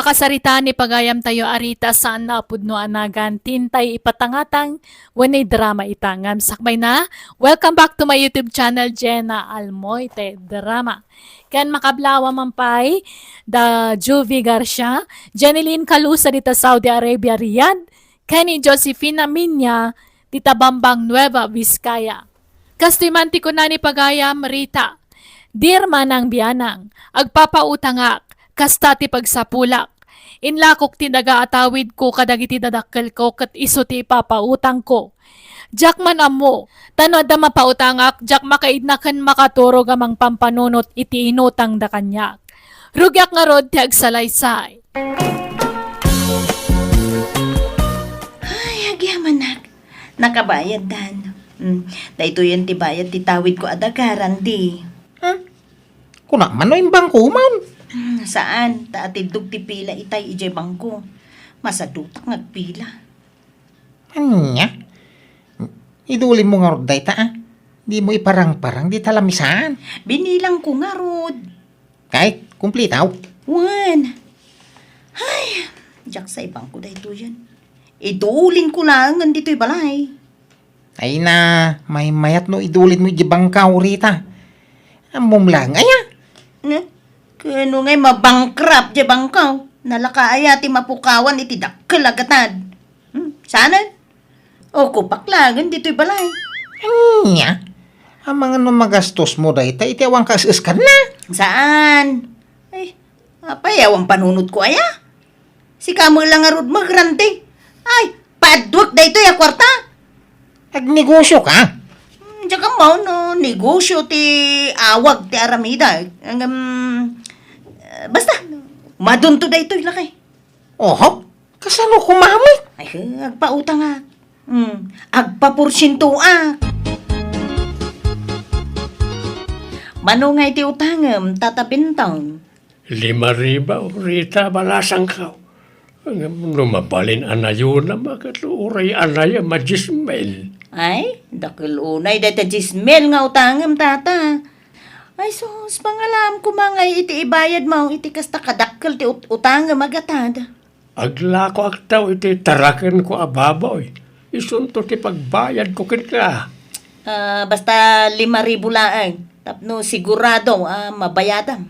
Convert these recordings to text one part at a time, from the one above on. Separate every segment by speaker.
Speaker 1: Makasarita ni pagayam tayo arita saan na pudno anagan tintay ipatangatang wanay drama itangam sakbay na. Welcome back to my YouTube channel Jenna Almoite Drama. Kan makablawa mampay da Juvie Garcia, Jeneline Calusa dita Saudi Arabia Riyadh, kani Josefina Minya dita Bambang Nueva Vizcaya. Kastimanti ko na ni pagayam Rita, dirma ng biyanang, agpapautangak, kasta ti pagsapulak. Inlakok ti nagaatawid ko kadagiti dadakkel ko kat iso ti papautang ko. Jak man amo, tano da mapautangak, jak makaidnakan makaturo gamang pampanunot iti inutang da kanyak. Rugyak nga rod ti agsalaysay.
Speaker 2: Ay, agyamanak. Nakabayad dan. Dahito yan ti bayad ti tawid ko adagaran di.
Speaker 3: Kuna man no imbang kuman.
Speaker 2: Saan? Taatidog ti pila itay ijay bangko. Masadutak ngagpila.
Speaker 3: Anya? Idulin mo nga roday ta ah. Di mo iparang-parang di talamisan.
Speaker 2: Binilang ko nga rod.
Speaker 3: Kahit kumplitaw.
Speaker 2: One. Ay, jak sa ibang ko dahito yan. Idulin ko lang nandito'y balay.
Speaker 3: Ay na, may mayat no idulin mo ijibang ka Rita. Amom lang, aya.
Speaker 2: Kano ngay mabangkrap di bangkaw. Nalakaaya ti mapukawan iti dakkel agatad. Sana? O kupaklagan dito'y balay.
Speaker 3: Anya? Ang mga no magastos mo dahi ta itiawang kasas ka na.
Speaker 2: Saan? Ay, apayawang panunod ko aya. Si kamo lang nga rod magrante. Ay, padwak da ito ya kwarta.
Speaker 3: Nagnegosyo ka?
Speaker 2: Diyan ka mo, no, negosyo ti awag ti aramida. Basta, madunto da ito ilakay.
Speaker 3: Oho, kasano kumamit?
Speaker 2: Ay, agpautang nga. Agpapursinto Mano nga iti utangam, tatabintang.
Speaker 4: 5,000 Rita balasang ka. Lumabalin anayon na makaturay anaya majismel.
Speaker 2: Ay, dakil unay data jismel nga utangam, tata. Ay, sus, pangalam ko mga iti ibayad mo, iti kasta kadakkel ti utangam agatad.
Speaker 4: Aglako aktaw iti taraken ko ababoy. Isunto ti pagbayad ko kin ka.
Speaker 2: Basta 5,000 laang. Tapno sigurado mabayadam.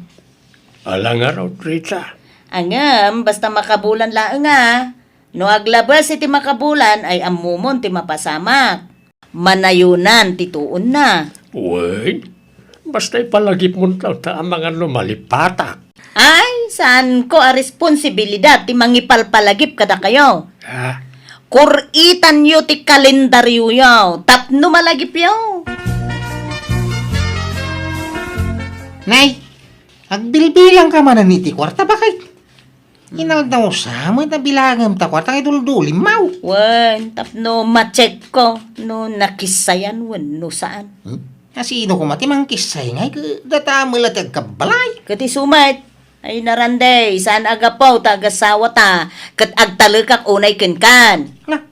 Speaker 4: Alang araw, Rita.
Speaker 2: Angam, basta makabulan laang nga. No aglabas iti makabulan ay amumon ti mapasamak. Manayunan ti tuon na.
Speaker 4: Uy, basta ipalagip mo ta ang mga lumalipatak.
Speaker 2: Ay, saan ko a responsibilidad ti mangipalpalagip kada kayo?
Speaker 4: Ha?
Speaker 2: Kuritan yo ti kalendaryo yaw. Tapno malagip yaw.
Speaker 3: Nay, agbilbilang ka man niti kwarta bakit? Inaldaw sa mo na bilangam ta kwarta kay duldulim mau.
Speaker 2: Wen, tapno ma-check ko. No nakisayan wen no saan.
Speaker 3: Asino ko matimang kisay ngay data malatag kabalay.
Speaker 2: Kati sumat. Ay naranday, saan agapaw tagasawa ta. Kat agtalakak unay kenkan.
Speaker 3: Na,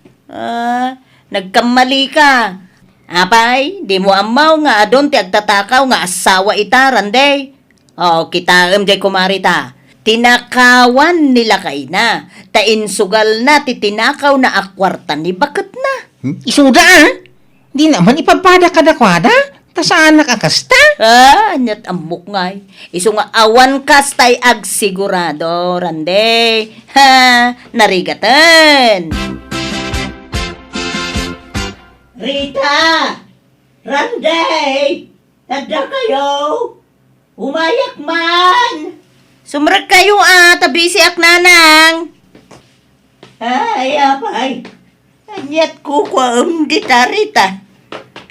Speaker 2: Nagkamali ka. Apay, di mo amaw nga adon ti agtatakaw nga asawa ita, randay. O, kita jay kumarita. Tinakawan nila kay na. Tainsugal na ti tinakaw na akwarta ni bakit na.
Speaker 3: isuda ah. Di naman ipapada kadakwada. Ta saan nakakasta?
Speaker 2: Anyat amok ngay. Iso nga awan kastay ag sigurado, randay. Narigatan. Rita! Randay! Tanda kayo! Umayak man! Sumrag kayo tabi si Aknanang! Ay, apay! Anyat ko kwa dita, Rita!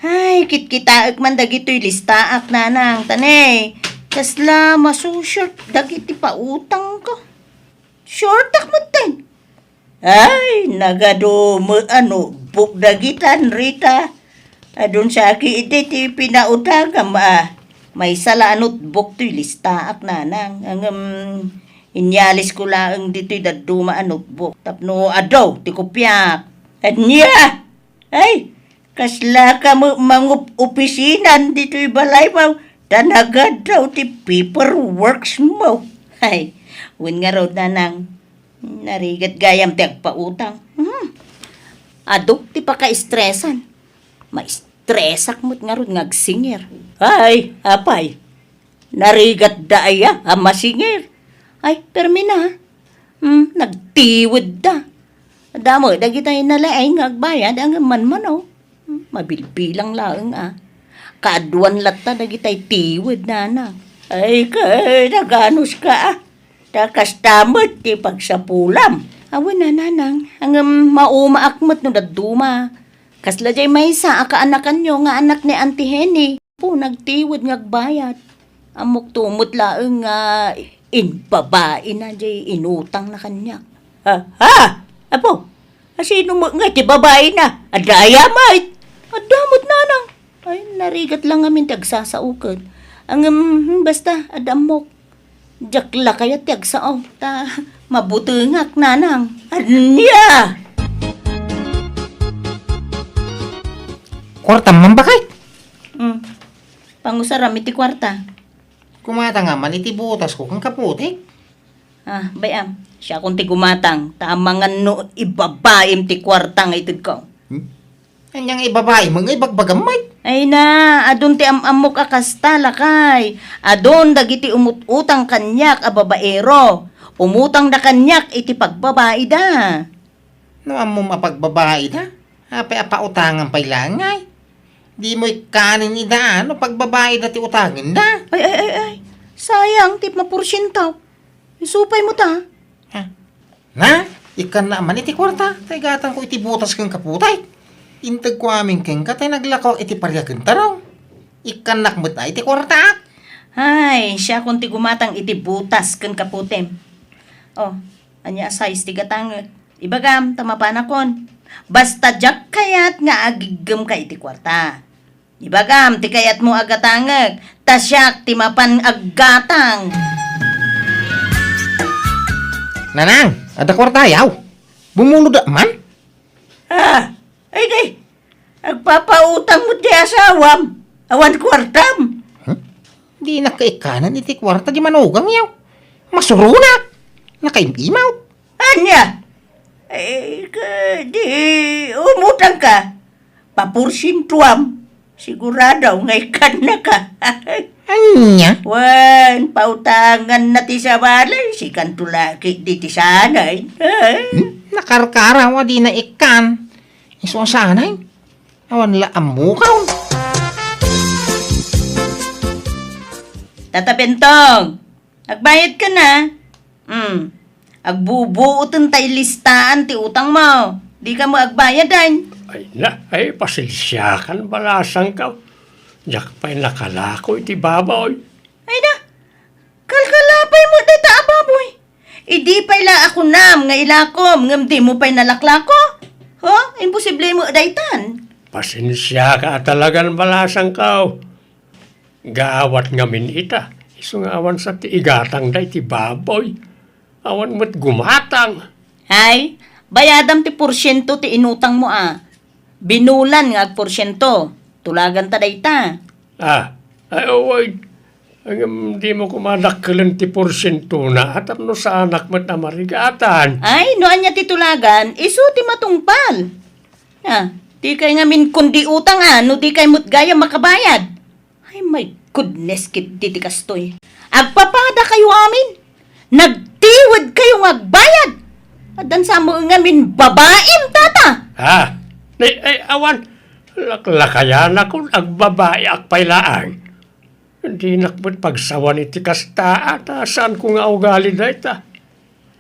Speaker 2: Ay, kitkitaak man dagito'y lista, Aknanang, tanay! Kasla, masushort, dagiti pa utang ko. Shortak mo ten! Ay, nagado mo bukdagitan, Rita. Adun sa aki iti ti pinautagam may sala buk to'y lista Aknanang. Ang inyalis ko lang dito'y daduma buk. Tapno adaw, ti kopyak. Anya! Ay, kasla ka mo mangup opisinan dito'y balay mo. Tanagad daw ti paperworks mo. Ay, win nga raw nanang. Narigat gayam ti agpautang. Ado, ti pa ka-estresan. Ma-estresak mo't nga ron ngagsinger. Ay, apay. Narigat daya, masinger. Ay, permina. Nagtiwid da. Damo, dagi tayo nalaay ngagbayad ang manmanaw. Mabilbilang laang Kaduan lata dagi tayo tiwid na. Ay, kay, naganos ka Takas tamot ti pagsapulam. Awan na nanang, ang maumaakmat no daduma. Kasla jay may sa akaanakan nyo nga anak ni Auntie Henny. Po, nagtiwid ngagbayad. Amok tumot laang inbabae na jay inutang na kanya. Ha? Apo, sino mo nga ti babae na? Adaya mait. Adamot nanang. Ay, narigat lang amin tagsasaukan. Ang basta adamok. Jakla kaya tiagsao. Mabutungak nanang. Anya!
Speaker 3: Kwarta man ba kay?
Speaker 2: Pangusarami ti kwarta.
Speaker 3: Kumata nga man iti butas ko kang kaputik.
Speaker 2: Bayam. Siya kung ti gumatang. Tamangan no ibabaim ti kwarta nga itid ko.
Speaker 3: Anyang ibabae, mga ibagbagamay.
Speaker 2: Ay na, adon ti amok akasta lakay. Adon dagiti umutang kanyak a babaero. Umutang da kanyak iti pagbabae da.
Speaker 3: No, amo mapagbabae na. Apay apautangan pa'y langay. Di mo'y kanin idaan no pagbabae na ti utangin na.
Speaker 2: Ay. Sayang, tip na porsyentaw. Isupay mo ta.
Speaker 3: Na, ikan na man iti kwarta. Taygatan ko iti butas kang kaputay. Intag ko aming keng katay naglakaw iti paryakin taraw. Ikan nakmut na iti kwarta.
Speaker 2: Ay, siya kung ti gumatang iti butas kan kaputem. Anya size ti gatang. Ibagam, tamapanakon. Basta jak kayat nga agigam ka iti kwarta. Ibagam, ti kayat mo agatangag. Tasyak ti mapan aggatang.
Speaker 3: Nanang, ada kwarta yaw. Bumulod da man.
Speaker 2: Ay kay, agpapautang mo di asawam. Awan kwartam.
Speaker 3: Di nakaikanan iti kwarta di manugang yaw. Masurunak. Nakaimaw.
Speaker 2: Anya? Di umutang ka. Papursintuam. Sigurado ngay kan na ka.
Speaker 3: Anya?
Speaker 2: Wan, pautangan na ti sa balay. Si kantulaki di ti sanay.
Speaker 3: Nakarkaraw di na ikan. Iswasanay. Awan la amukaw.
Speaker 2: Tata Bentong, agbayad ka na. Agbubuotin tay listaan ti utang mo. Di ka mo agbayad
Speaker 4: Ay pasilsyakan balasang ka. Diyak pa'y nakalako iti baboy.
Speaker 2: Ay na, kalkalapay mo data ababoy. Idi pa'y la ako nam, nga ilakom, ngam di mo pa'y nalaklako. Imposible mo daytan.
Speaker 4: Pasensya ka talagang balasang ka. Gaawat ngamin ita. Iso nga awan sa ti igatang da iti baboy. Awan mo't gumatang.
Speaker 2: Ay, bayadam ti porsyento ti inutang mo Binulan nga porsyento. Tulagan ta dayta.
Speaker 4: Di mo kumadakkelan ti porsyento na at no sa anak mo't na marigatan.
Speaker 2: Ay, noan niya titulagan, iso ti matungpal. Di kay ngamin kundi utang no di kay mo't gaya makabayad. Ay, my goodness, kit ti kastoy. Agpapada kayo amin. Nagtiwid kayo agbayad. Adan sa mo ngamin babaim, tata.
Speaker 4: Awan, laklakayan ako agbabae agpailaan. Hindi nakbut pagsawan iti kasta at saan ko nga ugali na ita.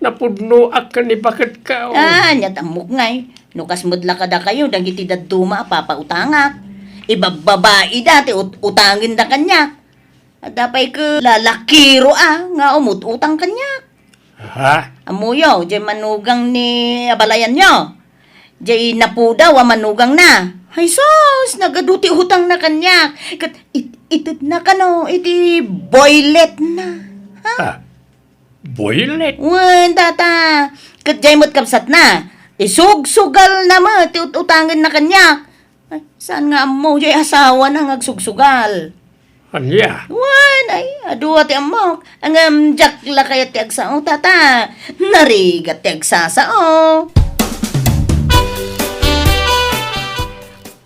Speaker 4: Napudno ak ni bakit ka.
Speaker 2: Nyatamok ngay. Nukas mudla kada kayo, dagiti daduma papautangak. Ibabbabae dati, utangin da kanya. Dapay ka lalakiro nga umututang kanya. Amuyo, jay manugang ni abalayan nyo. Jay napudaw manugang na. Ay sos, nagaduti utang na kanya. Itid na kano, iti boylet na.
Speaker 4: Boylet?
Speaker 2: Wan, tata. Jay mo't kapsat na. Isugsugal na mo, utangin na kanya. Ay, saan nga mo, jay asawa na ngagsugal.
Speaker 4: Anya,
Speaker 2: Wan, ay, adu ti amok. Ang jakla kaya ti agsao, tata. Narigat ti agsasao.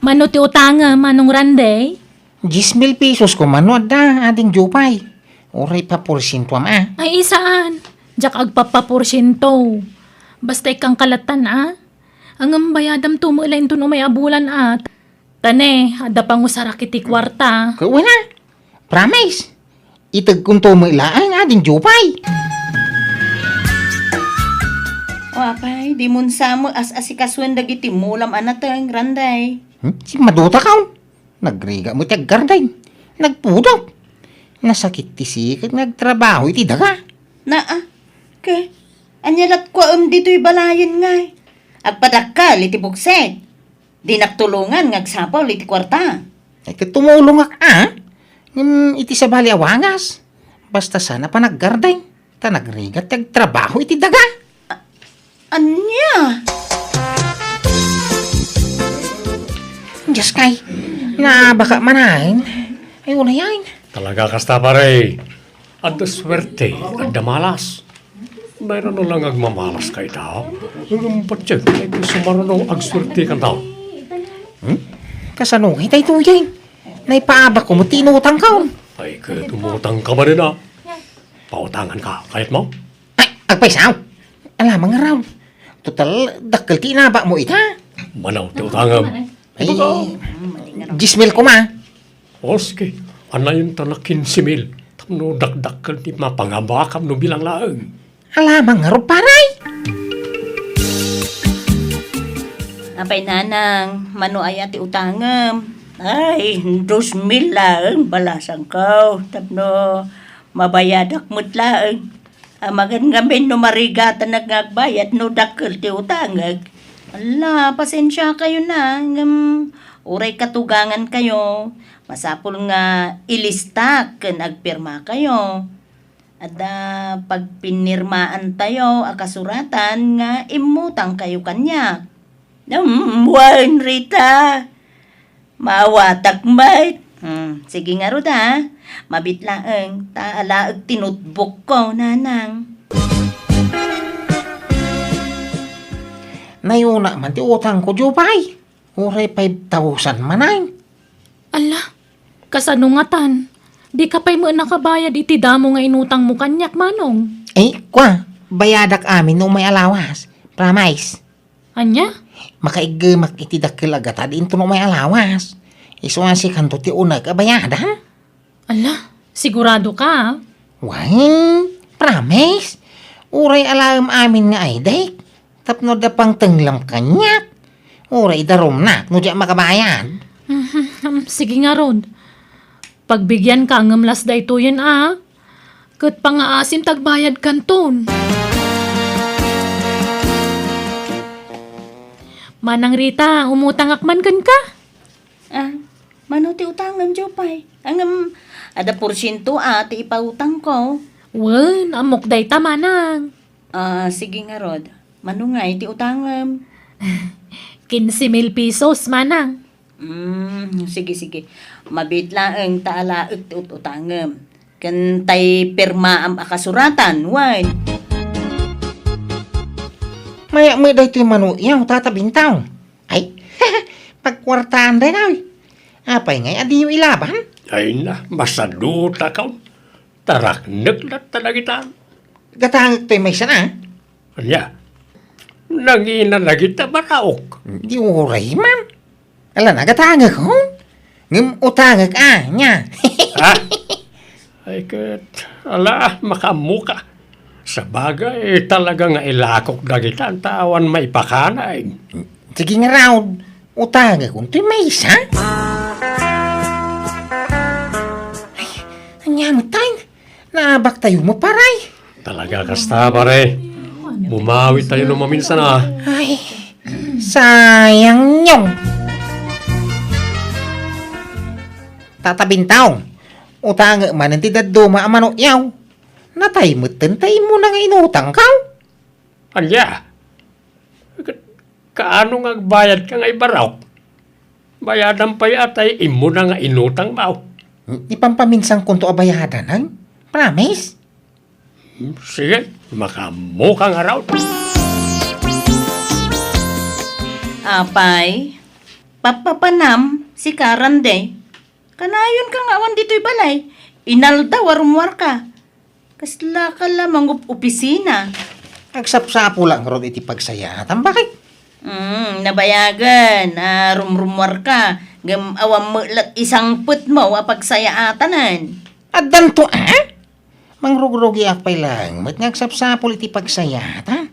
Speaker 1: Mano ti utanga, manong Randay?
Speaker 3: 10,000 pesos ko manod da, ading Jupay. Uray pa porsinto ama.
Speaker 1: Ay, isaan? Jak agpapaporsyento. Basta ikang kalatan, Ang bayadam tumulain to no may abulan, Tane, ada pang usarakiti kwarta.
Speaker 3: Kaya na. Promise. Itag kung to mo ilaan, ading Jupay.
Speaker 2: Wapay, di mun samo as asikaswan dagiti mulam anatang Randay.
Speaker 3: Si Maduta ka. Nagriga mo tiyag garday. Nagpudok. Nasakit ti sikat, nagtrabaho iti daga.
Speaker 2: Ke, anyalat ko dito'y balayan ngay. Agpadakal iti bukset. Di nagtulungan ngagsapaw iti kwarta.
Speaker 3: Ay tumulong ak, iti sa bali awangas. Basta sana pa naggarday. Ta nagriga tiyag trabaho iti daga.
Speaker 2: Anya?
Speaker 3: Diyos kay, na baka manahin. Ay una yan.
Speaker 4: talaga kasta pare. Adda swerte, adda malas. Mayroon na lang agmamalas kay tao. Ang patsyak, ay gusto marunong agswerte kan tao.
Speaker 3: Kasanong hitay to yan. Naipaabak ko mo tinutang ka.
Speaker 4: Ay, kaya tumutang ka ba rin Pautangan ka, kahit mo?
Speaker 3: Ay, agpaisaw. Alamang nga raw. Total, dakal tinabak mo ita.
Speaker 4: Manaw, tiutangam.
Speaker 3: Ay, 10,000 ko ma.
Speaker 4: O, sige. Anayin ta na 15,000. Tapno dakdakal ti mapangabakam no bilang laang.
Speaker 3: Alamang nga raw paray.
Speaker 2: Apay nanang, mano ay ati utangam. Ay, 2,000 lang, balasang ko. Tapno, mabayadak mo't lang. Amagan ngamin no marigatan nagbayad no dakil ti utangag. Ala, pasensya kayo na. Uray katugangan kayo. Masapul nga ilista ken agpirma kayo. Ada pag pinirmaan tayo akasuratan nga imutang kayo kanya. Buwan Rita. Mawatag mait. Sige nga rod mabitlaeng taalaag tinutbok ko, nanang.
Speaker 3: Nayuna man ti utang ko, Jupay. Uray 5,000 manay.
Speaker 1: Ala, kasanungatan. Di ka pa'y mo nakabayad iti damo nga inutang mo kanyak, manong.
Speaker 3: Eh, kwa, bayadak amin no may alawas. Promise.
Speaker 1: Anya?
Speaker 3: Makaigamak iti dakil agata din to no may alawas. Isuan si kanto ti unag abayada.
Speaker 1: Ala, sigurado ka,
Speaker 3: Why? Promise. Uray alam amin nga ay dek. Tapno da pang tenglam kanyak. Uray darom na, no di makabayan.
Speaker 1: Sige nga, Rod. Pagbigyan ka ng amlas da ito yun, Kat pangaasim tagbayad kanton. Manang Rita, umutang akman kan ka.
Speaker 2: Mano ti utangan, Jopay? Ang ada porsyento ti ipautang ko.
Speaker 1: Wen, amok day ta, manang.
Speaker 2: Sige nga, Rod. Mano nga ti utangam?
Speaker 1: 15,000 pesos, manang.
Speaker 2: Sige. Mabit lang ang taala utangam. Kan tay pirma am akasuratan, wan.
Speaker 3: Maya may day ti manu yaw tatabintaw. Ay, pagkwartaan day na. Apay ngay adi yung ilaban.
Speaker 4: Ay na, masaduta ka. Taraknag na talagitan.
Speaker 3: Gatangag to'y may sana.
Speaker 4: Anya, nangina na kita baraok.
Speaker 3: Di uray man. Ala na gatangag ko. Ngam utangag nya.
Speaker 4: Ay kat, ala, makamuka. Sa bagay, talaga nga ilakok na kita ang tawan may pakanay.
Speaker 3: Sige nga raw. Utangag kung to'y may isa. Ay, anya mo tayo. Naabak tayo mo paray.
Speaker 4: Talaga kasta pare. Bumawi tayo nung maminsan
Speaker 3: Ay, sayang nyong. Tatabintaw. Utang man ang tidaduma amano yaw. Natay mo tentay mo na nga inutang ka.
Speaker 4: Anya, kaano nga bayad ka nga ibarawk? Bayadan pa yatay imo na nga inutang bao.
Speaker 3: Ipampaminsang kunto abayadan, han? Promise?
Speaker 4: Sige, makamukang araw.
Speaker 2: Apay, papapanam si Karande. Kanayon ka nga awan dito'y balay. Inalda warumwar ka. Kasla ka lamang opisina.
Speaker 3: Agsapsapo lang ron iti pagsayatan. Bakit?
Speaker 2: Nabayagan. Rumrumwar ka. Awam mo isang put mo apagsayaatanan.
Speaker 3: At danto, Mangrugrugi akpay lang. Mat ngagsapsapol iti pagsayatan.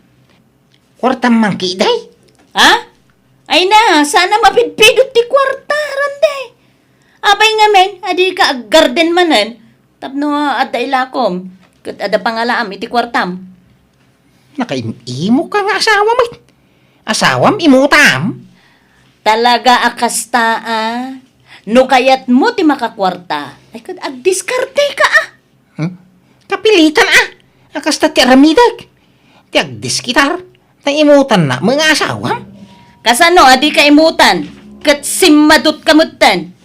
Speaker 3: Kwartam mangkiday.
Speaker 2: Ha? Ay na, sana mapidpidot ti kwarta, Rande. Abay nga men, adi ka ag garden manen. Tapno adda ilakom. Kat ada pangalaam iti kwartam.
Speaker 3: Nakaimimo ka nga asawa mo. Asawam imutam.
Speaker 2: Talaga akasta no kayat mo ti makakwarta. Ay kat ag diskarte ka
Speaker 3: Kapilitan Akasta ti aramidag. Ti agdiskitar. Ta imutan na mga asawam.
Speaker 2: Kasano adi ka imutan. Kat simmadot kamutan.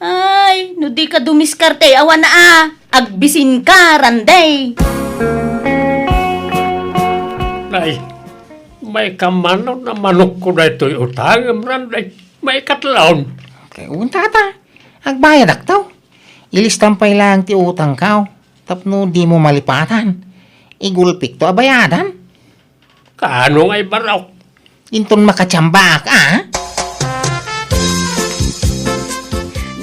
Speaker 2: Ay, no di ka dumiskarte, awan na agbisin ka, Randay.
Speaker 4: Ay, may kamano na manok ko na ito'y utang. Randay, may katlaon.
Speaker 3: Kaya untata. Agbayad aktaw. Ilistampay lang ti utang kao. Tapno di mo malipatan. Igulpik to abayadan.
Speaker 4: Kaano nga'y barok?
Speaker 3: Inton makatsambak,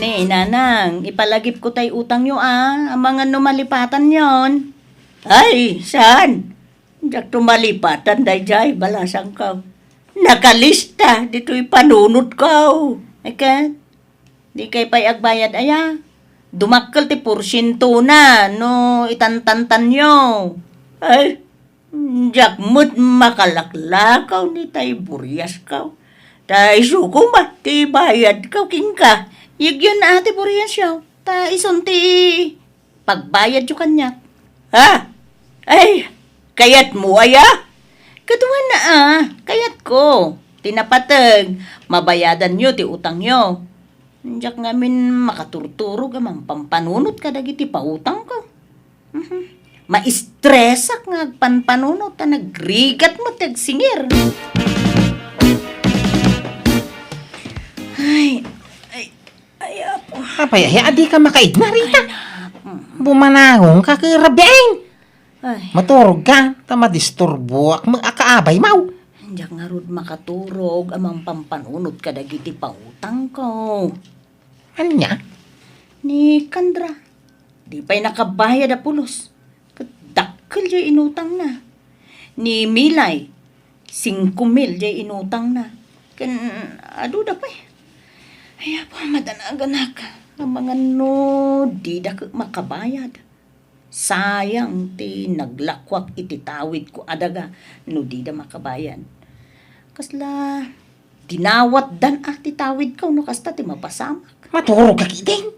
Speaker 2: Ne, nanang, ipalagip ko tay utang nyo ang mga numalipatan yon. Ay, saan? Diyak tumalipatan day jay, balasang ka. Nakalista, dito'y panunod ka. Ay ka, di kay pay agbayad aya. Dumakkel ti porsyento na, no itantantan nyo. Ay, diyak mo't makalaklakaw ni tay buryas ka. Tay suko ma, ti bayad ka king ka. Yun na ate buryas siya. Ta ison ti pagbayad yung kanya. Ha? Ay, kayat mo aya? Katuan na kayat ko. Tinapatag, mabayadan nyo ti utang nyo. Diyak ngamin makaturturog amang pampanunot ka dagiti pautang ko. Ma-stressak nga agpanpanunot ta nagrigat mo tagsingir. Ay, apo.
Speaker 3: Apay, adi ka makaigna rita. Bumanahong ka kirabiain.
Speaker 2: Ay,
Speaker 3: Maturog ka, tamadisturbo ak akaabay mau.
Speaker 2: diyak nga rod makaturog amang pampanunot ka dagiti pautang ko.
Speaker 3: Anya?
Speaker 2: Ni Kandra, di pa'y nakabayad a pulos. Kadakkel jay inutang na. Ni Milay, 5,000 jay inutang na. Kan, aduda pa'y. Ay, apa, madanagan ka. Ang mga no, di da ka makabayad. Sayang ti naglakwak ititawid ko adaga no di da makabayad. Kasla, dinawat dan titawid ko no kasta ti mapasamak.
Speaker 3: Maturog ka kiting.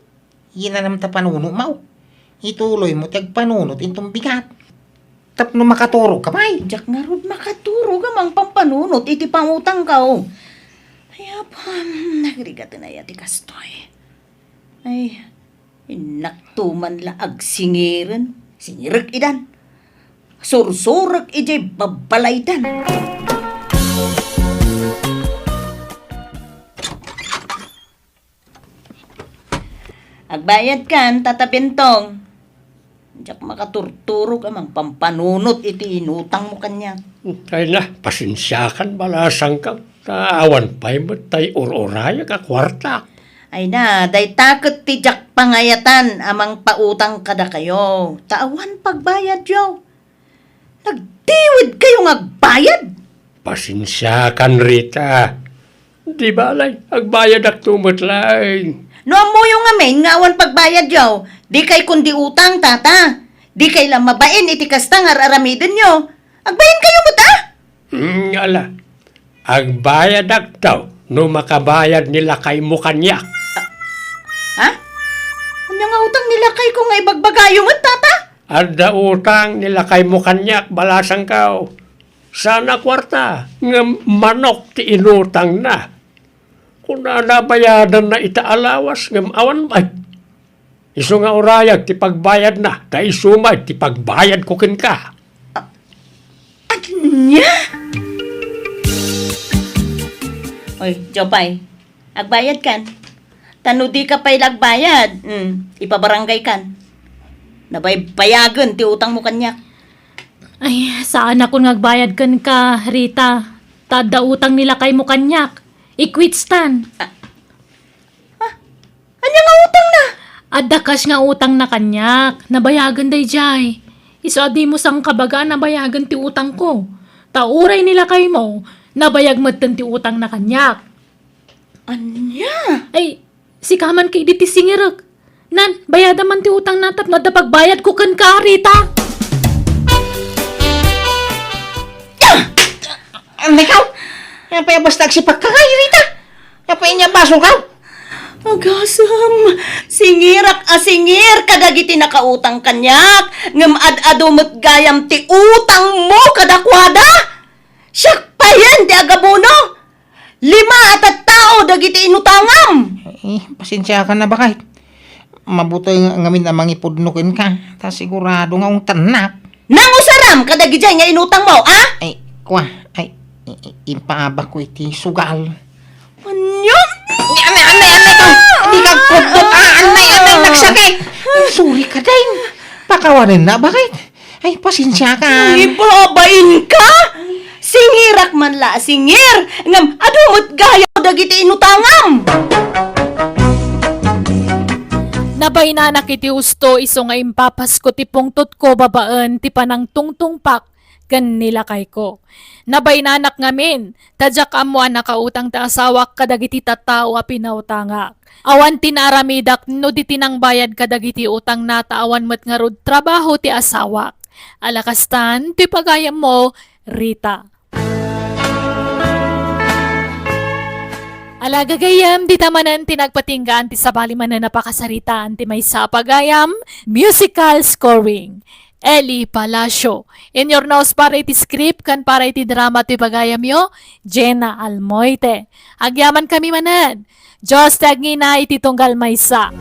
Speaker 3: Yan na naman ta panuno mau. Ituloy mo tag panunot intong bigat. Tapno makaturog ka bay.
Speaker 2: Diyak nga rod makaturo gamang pampanunot iti pangutang ka Ay, apa, nagrigat na yati kastoy. Ay, inaktuman la agsingiran. Singirak idan. Sursurak ijay babalaydan. Agbayad kan, Tata Bentong. Diyak makaturturog amang pampanunot iti inutang mo kanya.
Speaker 4: Ay na, pasensyakan balasang ka. Awan pa'y mo tay ururaya ka kwarta.
Speaker 2: Ay na, day takot ti Jack pangayatan amang pautang kada kayo. Taawan pagbayad yo. Nagtiwid kayo agbayad.
Speaker 4: Pasensyakan Rita. Di balay, agbayad ak tumutlaing.
Speaker 2: No mo yung amin nga awan pagbayad yo. Di kay kundi utang tata. Di kay lang mabain iti kastang aramidin nyo. Agbayan kayo mo ta?
Speaker 4: Ala, agbayad ak daw no makabayad nila kay mo kanyak.
Speaker 2: Ha? Ano nga utang nila kay ko nga ibagbagayo mo tata?
Speaker 4: Adda utang nila kay mo kanyak balasang kao. Sana kwarta nga manok ti inutang na. Kung nabayadan na itaalawas ngam awan bay. Iso nga urayag ti pagbayad na, ta isumay ti pagbayad ko ken ka.
Speaker 2: Nya? Oy, Jopay, agbayad kan. Tano di ka pa'y lagbayad. Ipabarangay kan. Nabay bayagan ti utang mo kanya.
Speaker 1: Ay, saan ako nagbayad kan ka, Rita? Tada utang nila kay mo kanyak. I-quits tan.
Speaker 2: Anya nga utang na?
Speaker 1: Adda cash nga utang na kanyak. Nabayagan day jay. Iso adi mo sang kabaga nabayagan ti utang ko. Tauray nila kay mo. Nabayag matan ti utang na kanyak.
Speaker 2: Anya?
Speaker 1: Ay, si kaman kay di ti singirag. Nan, bayada man ti utang natap no da pagbayad ko kan ka, Rita.
Speaker 3: Ikaw? Yan pa yung basta si pagkakay, Rita. Yan pa yung baso ka.
Speaker 2: Agasam, singirak singir kadagiti nakautang kanyak. Ngam ad-adumot gayam ti utang mo kadakwada. Siyak pa yan ti agabono. 5 at tao dagiti inutangam.
Speaker 3: Pasensya ka na ba kahit? Mabutoy nga ngamin na mangipudnukin ka. Ta sigurado nga ang tanak.
Speaker 2: Nangusaram kadagijay nga inutang mo, ah?
Speaker 3: Ay, kwa, ay, ipaabak ko iti sugal.
Speaker 2: Anyon?
Speaker 3: Anay ka! Di ka kudot, anay, nagsakit! Sorry ka din. Pakawarin na, bakit? Ay, pasensya ka.
Speaker 2: Ipabain ka? Singirak man la, singir! Ngam, adumot gayo dagiti inutangam!
Speaker 1: Nabay na nakiti usto iso nga impapas ko ti pungtot ko babaan ti panang tungtungpak kan nila kay ko. Nabay na anak ngamin, tadyak amwa nakautang ta asawak kadagiti tattao a pinautangak. Awan tinaramidak no di tinang bayad kadagiti utang na taawan met nga rod trabaho ti asawak. Alakastan, ti pagayam mo, Rita. Alagagayam, di tamanan tinagpatinggaan ti sabali man na napakasaritaan ti may sapagayam, musical scoring. Eli Palacio. In your nose para iti script kan para iti drama ti pagayam yo, Jenna Almoite. Agyaman kami manan. Diyos tagngina iti tunggal maysa.